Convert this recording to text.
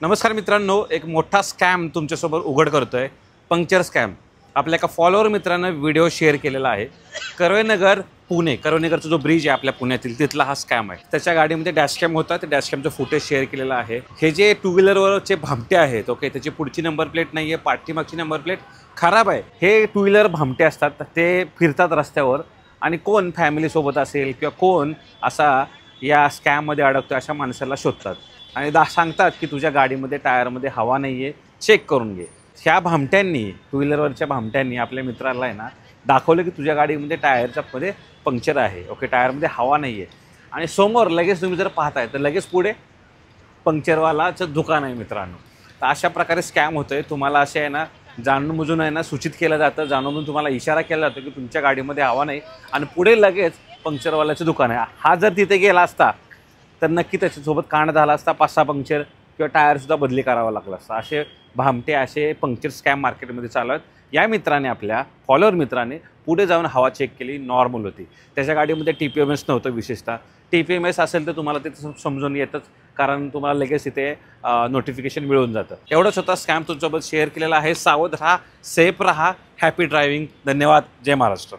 नमस्कार मित्रांनो, एक मोठा स्कॅम तुमच्यासोबत उघड करतोय. Puncture scam. आपल्या एका फॉलोअर मित्रानं व्हिडिओ शेअर केलेला आहे. करवेनगर पुणे, करवेनगरचा जो ब्रिज आहे आपल्या पुण्यातील, तिथला हा स्कॅम आहे. त्याच्या गाडीमध्ये डॅशकॅम होता, ते डॅशकॅमचं फुटेज शेअर केलेलं आहे. हे जे टू व्हीलरवरचे भामटे आहेत, ओके, त्याची पुढची नंबर प्लेट नाही आहे, पाठीमागची नंबर प्लेट खराब आहे. हे टू व्हीलर भामटे असतात, ते फिरतात रस्त्यावर आणि कोण फॅमिलीसोबत असेल किंवा कोण असा या स्कॅममध्ये अडकतो अशा माणसाला शोधतात आणि सांगतात की तुझ्या गाडीमध्ये टायरमध्ये हवा नाही आहे, चेक करून घे. ह्या भामट्यांनी, टू व्हीलरवरच्या भामट्यांनी आपल्या मित्राला आहे ना दाखवलं की तुझ्या गाडीमध्ये टायरच्या मध्ये पंक्चर आहे, ओके, टायरमध्ये हवा नाही आहे. आणि समोर लगेच तुम्ही जर पाहताय तर लगेच पुढे पंक्चरवालाचं दुकान आहे मित्रांनो. तर अशा प्रकारे स्कॅम होतं आहे. तुम्हाला असे आहे ना जाणूनबुजून आहे ना सूचित केलं जातं, जाणूनबुजून तुम्हाला इशारा केला जातो की तुमच्या गाडीमध्ये हवा नाही आणि पुढे लगेच पंक्चरवाल्याचं दुकान आहे. हा जर तिथे गेला असता तर नक्की त्याच्यासोबत कांड झाला असता, 5-6 पंक्चर किंवा टायरसुद्धा बदली करावा लागला असता. असे भामटे, असे पंक्चर स्कॅम मार्केटमध्ये चालू आहेत. या मित्राने, आपल्या फॉलोअर मित्राने पुढे जाऊन हवा चेक केली, नॉर्मल होती. त्याच्या गाडीमध्ये TPMS नव्हतं. विशेषतः TPMS असेल तर तुम्हाला ते समजून येतच, कारण तुम्हाला लगेच इथे नोटिफिकेशन मिळून जातं. एवढंच होता स्कॅम तुमच्यासोबत शेअर केलेला आहे. सावध राहा, सेफ राहा, हॅपी ड्रायव्हिंग. धन्यवाद. जय महाराष्ट्र.